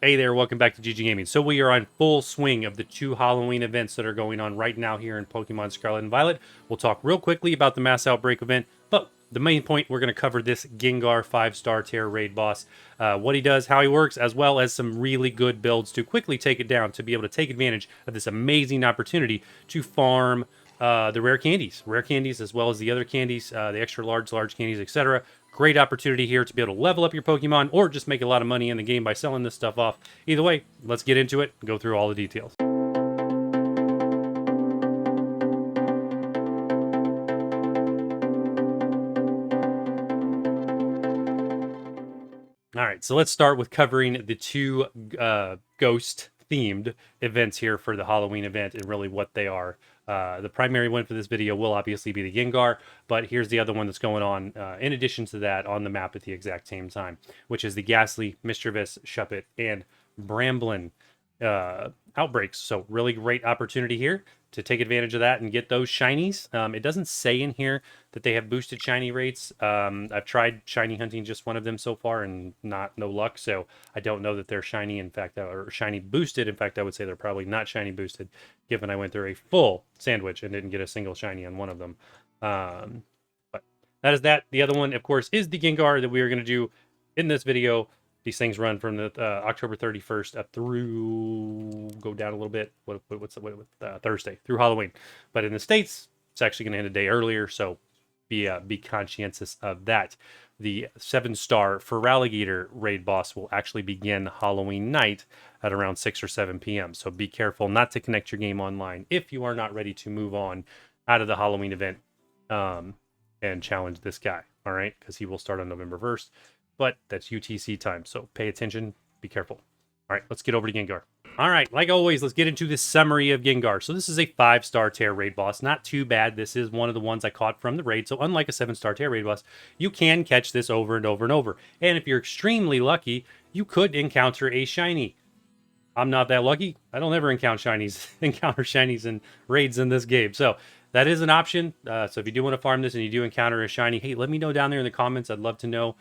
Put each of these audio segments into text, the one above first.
Hey there, welcome back to gggaming. So we are on full swing of the 2 Halloween events that are going on right now here in Pokemon Scarlet and Violet. We'll talk real quickly about the Mass Outbreak event, but the main point, we're going to cover this Gengar 5-star Tera Raid boss, what he does, how he works, as well as some really good builds to quickly take it down to be able to take advantage of this amazing opportunity to farm the rare candies as well as the other candies, the extra large candies, etc. Great opportunity here to be able to level up your Pokemon or just make a lot of money in the game by selling this stuff off. Either way, let's get into it and go through all the details. All right, so let's start with covering the 2 ghost-themed events here for the Halloween event and really what they are. The primary one for this video will obviously be the Gengar, but here's the other one that's going on in addition to that on the map at the exact same time, which is the Ghastly, Mischievous, Shuppet, and Bramblin outbreaks. So really great opportunity here to take advantage of that and get those shinies. It doesn't say in here that they have boosted shiny rates. I've tried shiny hunting just one of them so far and no luck. So I don't know that they're shiny. In fact, or shiny boosted. In fact, I would say they're probably not shiny boosted, given I went through a full sandwich and didn't get a single shiny on one of them. But that is that. The other one, of course, is the Gengar that we are going to do in this video. These things run from the October 31st up through, go down a little bit. What's Thursday through Halloween. But in the States, it's actually going to end a day earlier. So be conscientious of that. The 7-star Feraligatr raid boss will actually begin Halloween night at around 6 or 7 p.m. So be careful not to connect your game online if you are not ready to move on out of the Halloween event and challenge this guy. All right, because he will start on November 1st. But that's UTC time, so pay attention, be careful. All right, let's get over to Gengar. All right, like always, let's get into this summary of Gengar. So this is a 5-star Tera Raid boss. Not too bad. This is one of the ones I caught from the raid. So unlike a 7-star Tera Raid boss, you can catch this over and over and over. And if you're extremely lucky, you could encounter a shiny. I'm not that lucky. I don't ever encounter shinies and raids in this game. So that is an option. So if you do want to farm this and you do encounter a shiny, hey, let me know down there in the comments. I'd love to know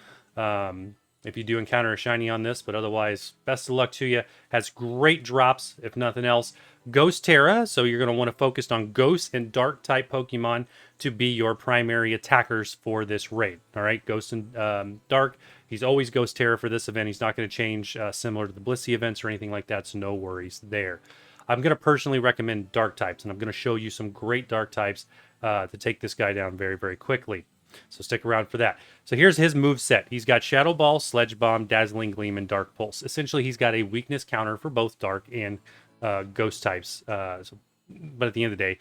if you do encounter a shiny on this, but otherwise, best of luck to you. Has great drops, if nothing else. Ghost Tera, so you're going to want to focus on Ghost and Dark type Pokemon to be your primary attackers for this raid. All right, Ghost and Dark. He's always Ghost Tera for this event. He's not going to change similar to the Blissey events or anything like that, so no worries there. I'm going to personally recommend Dark types, and I'm going to show you some great Dark types to take this guy down very, very quickly. So stick around for that. So here's his move set. He's got Shadow Ball, Sledge Bomb, Dazzling Gleam, and Dark Pulse. Essentially, he's got a weakness counter for both Dark and Ghost types. But at the end of the day,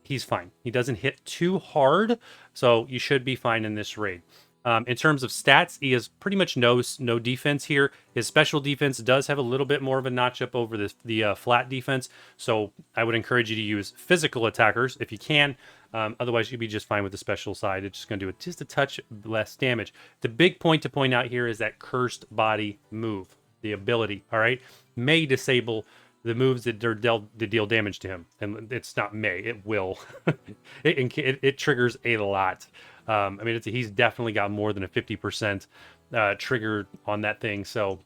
he's fine. He doesn't hit too hard, so you should be fine in this raid. In terms of stats, he has pretty much no defense here. His special defense does have a little bit more of a notch up over the flat defense, so I would encourage you to use physical attackers if you can. Otherwise, you'd be just fine with the special side. It's just going to do just a touch less damage. The big point to point out here is that Cursed Body move, the ability, all right, may disable the moves that deal damage to him. And it's not may, it will. it triggers a lot. I mean, he's definitely got more than a 50% trigger on that thing. So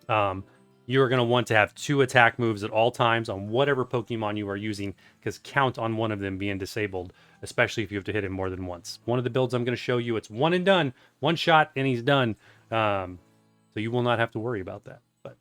you're going to want to have 2 attack moves at all times on whatever Pokemon you are using, because count on one of them being disabled, especially if you have to hit him more than once. One of the builds I'm going to show you, it's one and done, one shot and he's done. So you will not have to worry about that. But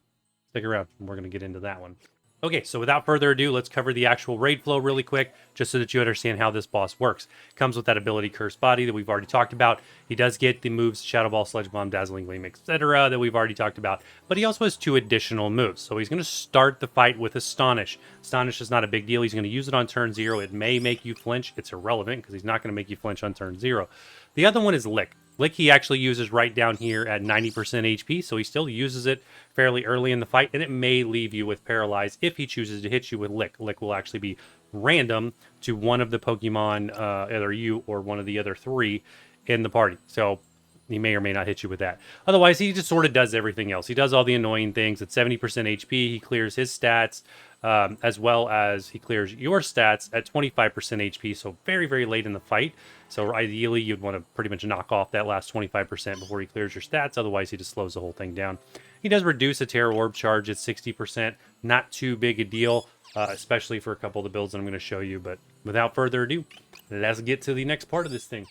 stick around, we're going to get into that one. Okay, so without further ado, let's cover the actual raid flow really quick, just so that you understand how this boss works. Comes with that ability Cursed Body that we've already talked about. He does get the moves Shadow Ball, Sledge Bomb, Dazzling Gleam, etc. that we've already talked about, but he also has 2 additional moves. So he's going to start the fight with Astonish. Astonish is not a big deal. He's going to use it on turn 0. It may make you flinch. It's irrelevant because he's not going to make you flinch on turn 0. The other one is Lick. Lick he actually uses right down here at 90% HP, so he still uses it fairly early in the fight, and it may leave you with Paralyze if he chooses to hit you with Lick. Lick will actually be random to one of the Pokemon, either you or one of the other 3 in the party. So he may or may not hit you with that. Otherwise, he just sort of does everything else. He does all the annoying things. At 70% HP, he clears his stats, as well as he clears your stats at 25% HP, so very, very late in the fight. So ideally, you'd want to pretty much knock off that last 25% before he clears your stats. Otherwise, he just slows the whole thing down. He does reduce a Tera Orb charge at 60%. Not too big a deal, especially for a couple of the builds that I'm going to show you. But without further ado, let's get to the next part of this thing.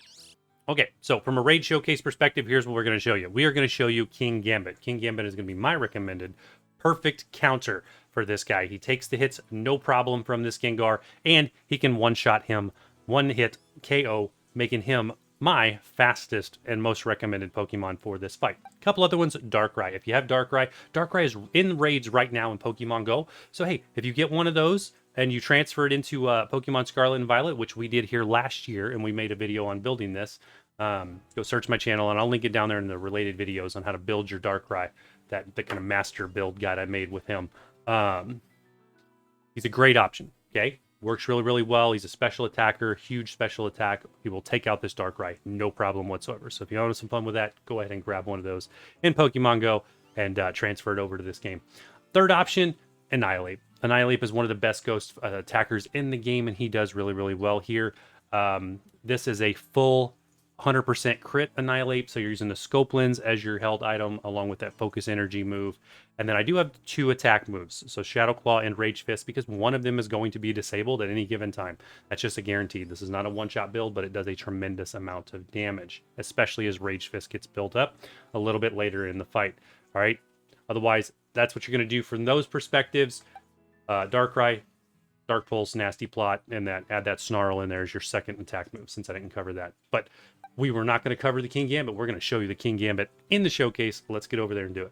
Okay, so from a raid showcase perspective, here's what we're going to show you. We are going to show you Kingambit. Kingambit is going to be my recommended perfect counter for this guy. He takes the hits no problem from this Gengar, and he can one-shot him, one-hit KO, making him my fastest and most recommended Pokemon for this fight. A couple other ones, Darkrai. If you have Darkrai is in raids right now in Pokemon Go. So hey, if you get one of those and you transfer it into Pokemon Scarlet and Violet, which we did here last year, and we made a video on building this, go search my channel, and I'll link it down there in the related videos on how to build your Darkrai, the kind of master build guide I made with him. He's a great option, okay? Works really, really well. He's a special attacker, huge special attack. He will take out this Darkrai, no problem whatsoever. So if you want some fun with that, go ahead and grab one of those in Pokemon Go and transfer it over to this game. Third option, Annihilate. Annihilate is one of the best ghost attackers in the game, and he does really, really well here. This is a full 100% crit Annihilate, so you're using the Scope Lens as your held item along with that Focus Energy move. And then I do have 2 attack moves, so Shadow Claw and Rage Fist, because one of them is going to be disabled at any given time. That's just a guarantee. This is not a one-shot build, but it does a tremendous amount of damage, especially as Rage Fist gets built up a little bit later in the fight. All right? Otherwise, that's what you're going to do from those perspectives. Darkrai, Dark Pulse, Nasty Plot, and add that Snarl in there as your second attack move, since I didn't cover that. But we were not going to cover the Kingambit. We're going to show you the Kingambit in the showcase. Let's get over there and do it.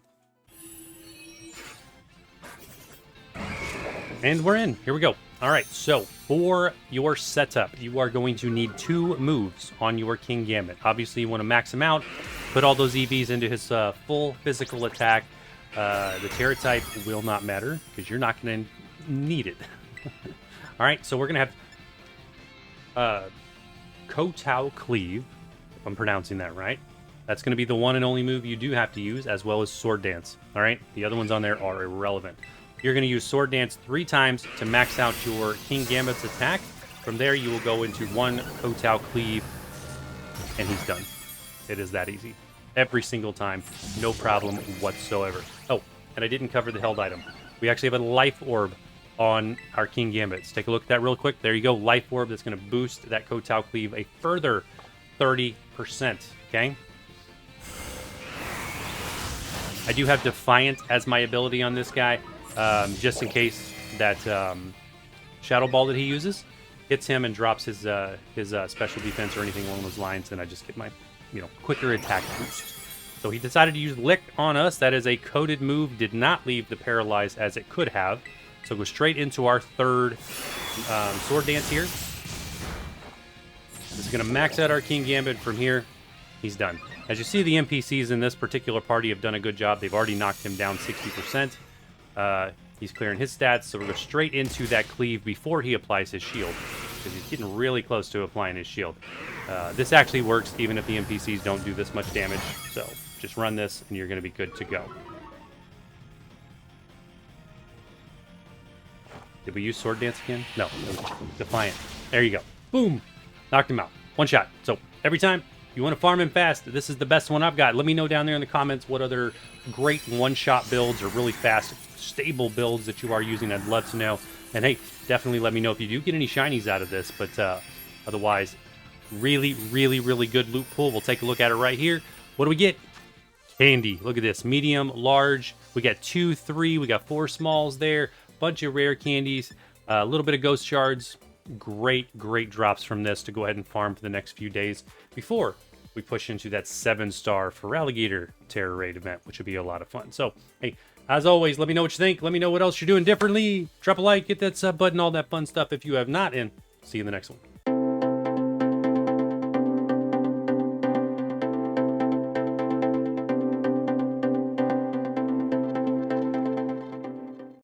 And we're in. Here we go. All right, so for your setup, you are going to need 2 moves on your Kingambit. Obviously, you want to max him out, put all those EVs into his full physical attack. The Tera Type will not matter because you're not going to need it. All right, so we're going to have Kowtow Cleave, if I'm pronouncing that right. That's going to be the one and only move you do have to use, as well as Sword Dance. All right, the other ones on there are irrelevant. You're going to use Sword Dance 3 times to max out your Kingambit's attack. From there, you will go into 1 Kowtow Cleave, and he's done. It is that easy. Every single time, no problem whatsoever. Oh, and I didn't cover the held item. We actually have a Life Orb on our Kingambit. Let's take a look at that real quick. There you go, Life Orb. That's going to boost that Kowtow Cleave a further 30%, okay? I do have Defiant as my ability on this guy, just in case that Shadow Ball that he uses hits him and drops his special defense or anything along those lines, and I just get my quicker attack boost. So he decided to use Lick on us. That is a coded move. Did not leave the Paralyze as it could have. So go straight into our third Sword Dance here. This is going to max out our Kingambit. From here, he's done. As you see, the NPCs in this particular party have done a good job. They've already knocked him down 60%. He's clearing his stats, so we'll go straight into that Cleave before he applies his shield, because he's getting really close to applying his shield. This actually works even if the NPCs don't do this much damage, so just run this and you're going to be good to go. Did we use Sword Dance again? No. Defiant. There you go. Boom! Knocked him out. One shot. So every time you want to farm him fast, this is the best one I've got. Let me know down there in the comments what other great one-shot builds or really fast, stable builds that you are using. I'd love to know. And hey, definitely let me know if you do get any shinies out of this. But otherwise, really, really, really good loot pool. We'll take a look at it right here. What do we get? Candy. Look at this. Medium, large. We got 2, 3. We got 4 smalls there. Bunch of rare candies. A little bit of ghost shards. Great, great drops from this to go ahead and farm for the next few days before we push into that 7-star for Alligator Tera Raid event, which would be a lot of fun. So, hey, as always, let me know what you think. Let me know what else you're doing differently. Drop a like, hit that sub button, all that fun stuff if you have not, and see you in the next one.